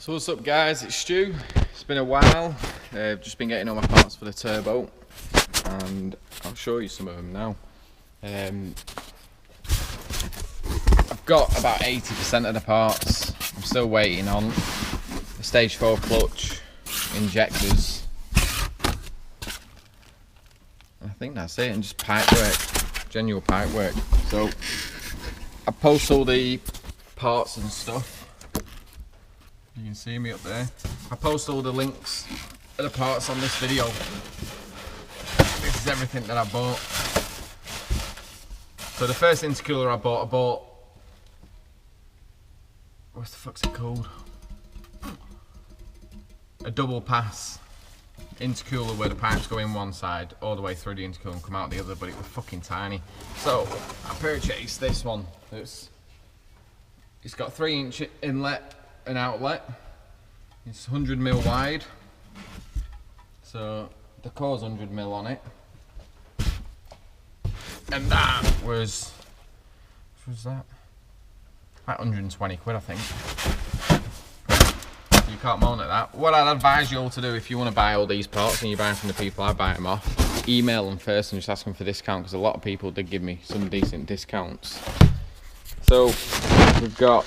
So what's up guys, it's Stu. It's been a while. I've just been getting all my parts for the turbo and I'll show you some of them now. I've got about 80% of the parts. I'm still waiting on the stage 4 clutch, injectors. I think that's it, and just pipe work, genuine pipe work. So I post all the parts and stuff. You can see me up there. I post all the links of the parts on this video. This is everything that I bought. So the first intercooler I bought, what's the fuck's it called? A double pass intercooler where the pipes go in one side all the way through the intercooler and come out the other, but it was fucking tiny. So I purchased this one. It's got 3-inch inlet and outlet. It's 100mm wide, so the core's 100mm on it, and that was that? About 120 quid, I think. You can't moan at that. What I'd advise you all to do if you want to buy all these parts and you're buying from the people I buy them off, email them first and just ask them for discount, because a lot of people did give me some decent discounts. So we've got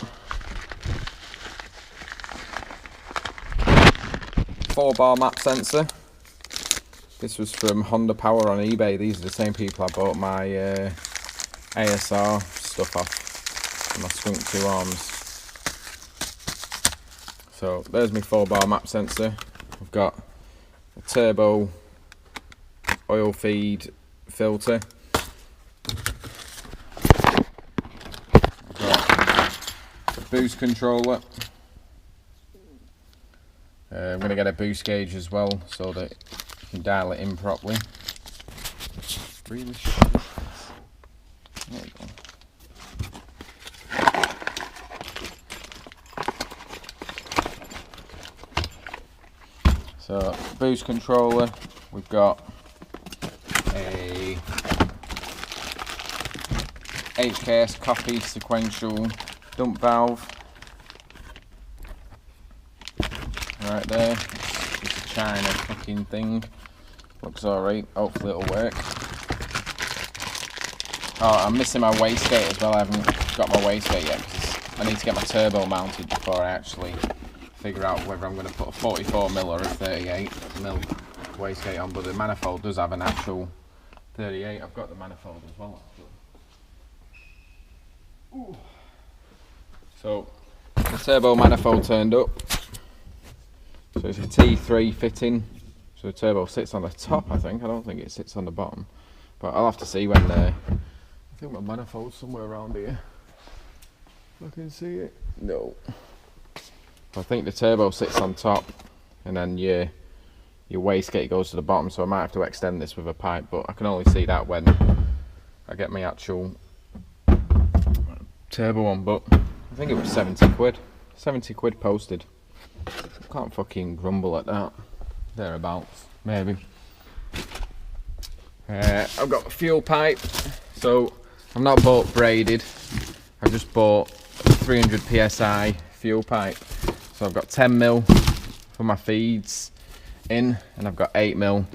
4-bar map sensor. This was from Honda Power on eBay. These are the same people I bought my ASR stuff off, my Skunk 2 arms. So there's my 4-bar map sensor. I've got a turbo oil feed filter. I've got a boost controller. I'm going to get a boost gauge as well so that you can dial it in properly. Really sharp. There we go. So, boost controller, we've got a HKS copy sequential dump valve. Right there, it's a China fucking thing. Looks alright, hopefully it'll work. Oh, I'm missing my wastegate as well. I haven't got my wastegate yet because I need to get my turbo mounted before I actually figure out whether I'm going to put a 44mm or a 38mm wastegate on. But the manifold does have an actual 38. I've got the manifold as well. Ooh. So the turbo manifold turned up. So it's a T3 fitting, so the turbo sits on the top, I think. I don't think it sits on the bottom, but I'll have to see when I think my manifold's somewhere around here. If I can see it. No. I think the turbo sits on top, and then your wastegate goes to the bottom, so I might have to extend this with a pipe, but I can only see that when I get my actual turbo on. But I think it was 70 quid. 70 quid posted. Can't fucking grumble at that. Thereabouts, maybe. I've got a fuel pipe. So I've not bought braided. I've just bought 300 psi fuel pipe. So I've got 10mm for my feeds in, and I've got 8mm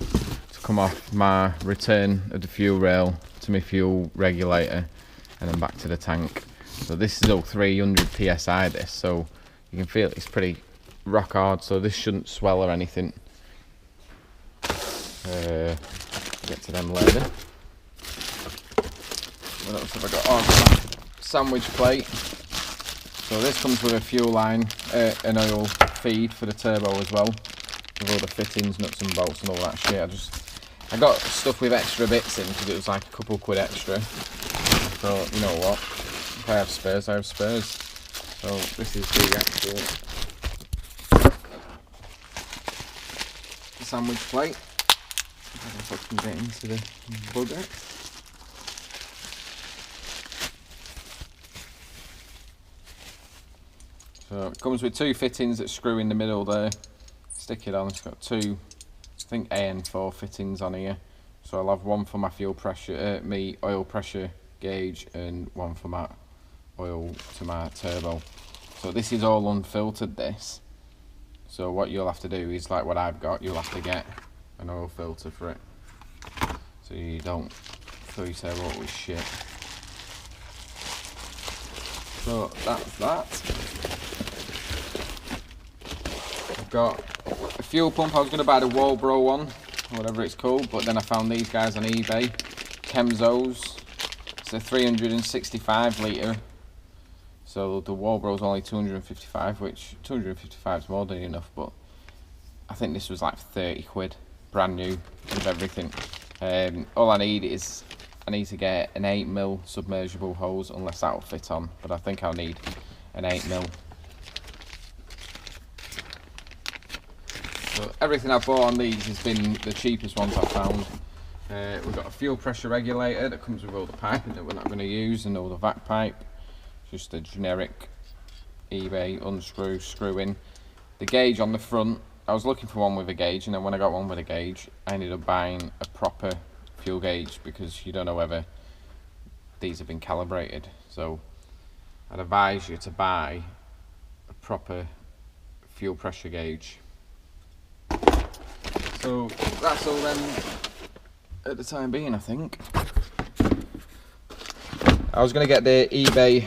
to come off my return of the fuel rail to my fuel regulator, and then back to the tank. So this is all 300 psi. This, so you can feel it's pretty rock hard, so this shouldn't swell or anything. Get to them later. What else have I got? Oh, sandwich plate. So this comes with a fuel line, an oil feed for the turbo as well, with all the fittings, nuts and bolts and all that shit. I got stuff with extra bits in because it was like a couple quid extra. So you know what? If I have spares, I have spares. So this is the actual sandwich plate. If I can get into the bugger. So it comes with 2 fittings that screw in the middle there. Stick it on. It's got 2, I think AN4 fittings on here. So I'll have one for my fuel pressure, me oil pressure gauge, and one for my oil to my turbo. So this is all unfiltered, this. So what you'll have to do is like what I've got, you'll have to get an oil filter for it, so you don't fill your turbo up with shit. So that's that. I've got a fuel pump. I was going to buy the Walbro one, or whatever it's called, but then I found these guys on eBay, Chemzos. It's a 365 litre. So the Walbro's only 255, which 255 is more than enough, but I think this was like 30 quid, brand new, with everything. All I need is, I need to get an 8mm submersible hose, unless that'll fit on, but I think I'll need an 8mm. So everything I've bought on these has been the cheapest ones I've found. We've got a fuel pressure regulator that comes with all the piping that we're not going to use, and all the vac pipe. Just a generic eBay unscrew, screw in. The gauge on the front, I was looking for one with a gauge, and then when I got one with a gauge, I ended up buying a proper fuel gauge, because you don't know whether these have been calibrated. So I'd advise you to buy a proper fuel pressure gauge. So that's all then at the time being, I think. I was going to get the eBay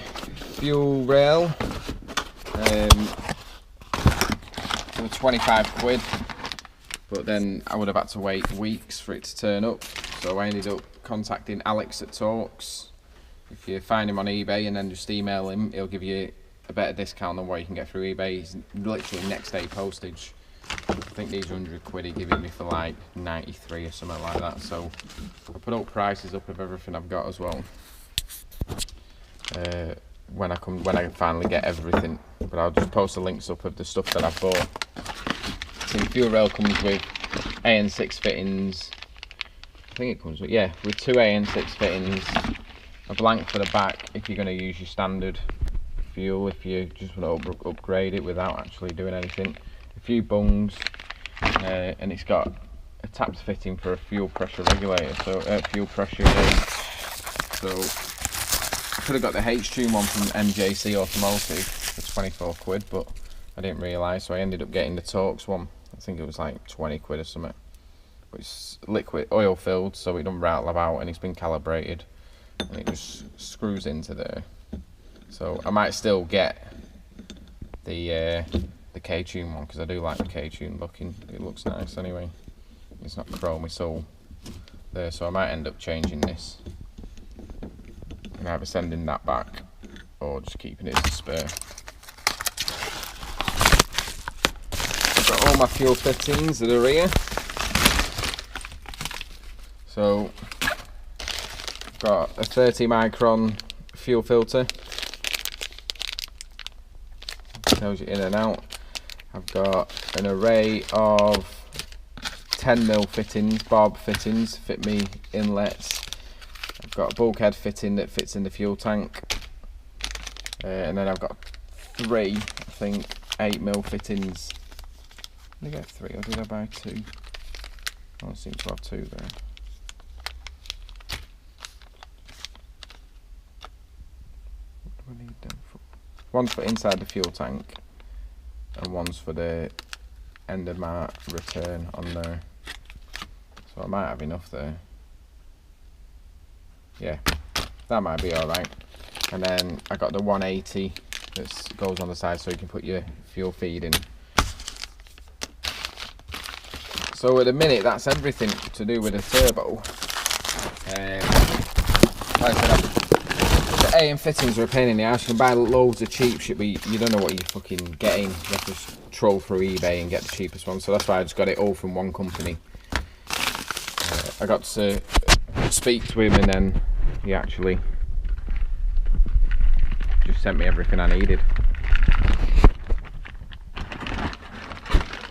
fuel rail for 25 quid, but then I would have had to wait weeks for it to turn up, so I ended up contacting Alex at Torx. If you find him on eBay and then just email him, he'll give you a better discount than what you can get through eBay. He's literally next day postage. I think these 100 quid he gave me for like 93 or something like that, so I put up prices up of everything I've got as well. When I finally get everything, but I'll just post the links up of the stuff that I've bought. So the fuel rail comes with AN6 fittings. I think it comes with, yeah, with 2 AN6 fittings, a blank for the back if you're going to use your standard fuel, if you just want to upgrade it without actually doing anything. A few bungs, and it's got a tapped fitting for a fuel pressure regulator, so fuel pressure gauge. So I could have got the H-tune one from MJC Automotive for 24 quid, but I didn't realise, so I ended up getting the Torx one. I think it was like 20 quid or something. But it's liquid, oil filled, so it doesn't rattle about, and it's been calibrated, and it just screws into there. So I might still get the K-tune one, because I do like the K-tune looking. It looks nice anyway. It's not chrome, it's all there, so I might end up changing this and either sending that back or just keeping it as a spare. I've got all my fuel fittings that are here. So I've got a 30 micron fuel filter, tells you in and out. I've got an array of 10mm fittings, barb fittings, fit me inlets. I've got a bulkhead fitting that fits in the fuel tank, and then I've got 3, I think, 8mm fittings. Did I get 3 or did I buy 2? I don't seem to have 2 there. What do I need them for? One's for inside the fuel tank, and one's for the end of my return on there. So I might have enough there. Yeah, that might be alright. And then I got the 180 that goes on the side so you can put your fuel feed in. So at the minute, that's everything to do with the turbo. Like I said, the AN fittings are a pain in the ass. You can buy loads of cheap shit, but you don't know what you're fucking getting. You have to troll through eBay and get the cheapest one. So that's why I just got it all from one company. I got to speak to him, and then he actually just sent me everything I needed.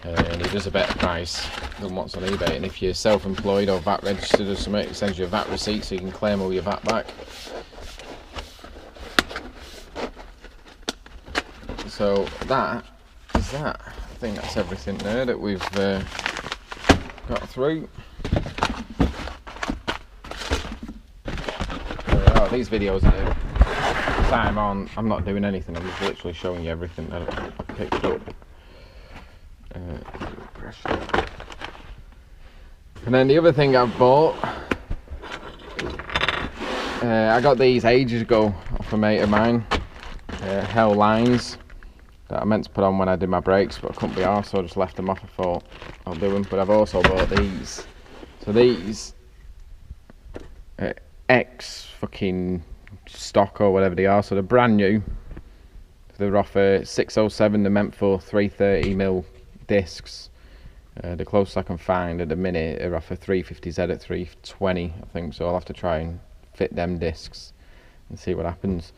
And he does a better price than what's on eBay. And if you're self-employed or VAT registered or something, it sends you a VAT receipt so you can claim all your VAT back. So that is that. I think that's everything there that we've got through. These videos at the time on, I'm not doing anything, I'm just literally showing you everything that I've picked up. And then the other thing I've bought, I got these ages ago off a mate of mine, Hell lines that I meant to put on when I did my brakes, but I couldn't be arsed, so I just left them off. I thought I'll do them. But I've also bought these. So these X fucking stock or whatever they are, so they're brand new. They're off a 607, they're meant for 330mm discs. The closest I can find at the minute are off a 350Z at 320, I think, so I'll have to try and fit them discs and see what happens.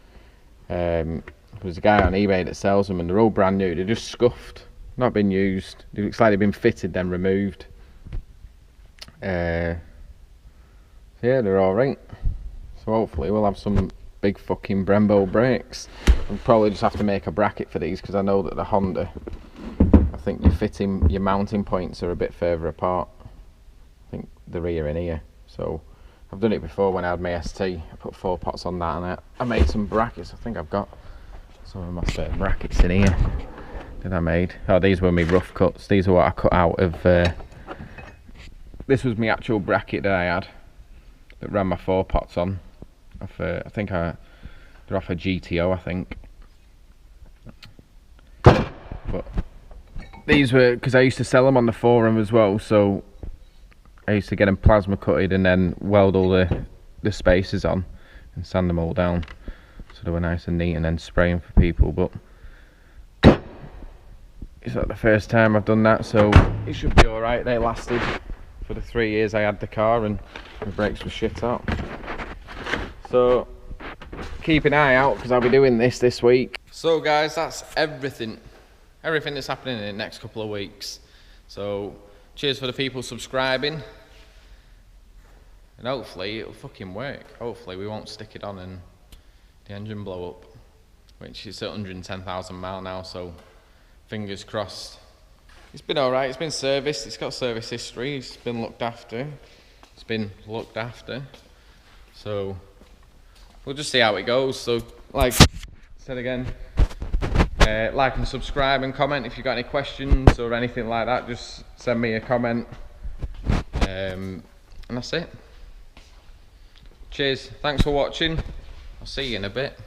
There's a guy on eBay that sells them and they're all brand new, they're just scuffed, not been used. It looks like they've been fitted then removed. So yeah, they're alright. So hopefully we'll have some big fucking Brembo brakes. I'll probably just have to make a bracket for these because I know that the Honda, I think your mounting points are a bit further apart. I think they're here and here. So I've done it before when I had my ST. I put 4 pots on that and I made some brackets. I think I've got some of my spare brackets in here that I made. Oh, these were my rough cuts. These are what I cut out of. This was my actual bracket that I had that ran my 4 pots on. I think they're off a GTO, I think. But these were because I used to sell them on the forum as well, so I used to get them plasma cutted and then weld all the spaces on and sand them all down so they were nice and neat, and then spray them for people. But it's not the first time I've done that, so it should be alright. They lasted for the 3 years I had the car and the brakes were shit up. So keep an eye out because I'll be doing this week. So guys, that's everything that's happening in the next couple of weeks. So cheers for the people subscribing, and hopefully it'll fucking work. Hopefully we won't stick it on and the engine blow up, which is at 110,000 miles now, so fingers crossed. It's been alright, it's been serviced, it's got service history, it's been looked after. So we'll just see how it goes. So like I said again, like and subscribe and comment if you've got any questions or anything like that. Just send me a comment, and that's it. Cheers, thanks for watching. I'll see you in a bit.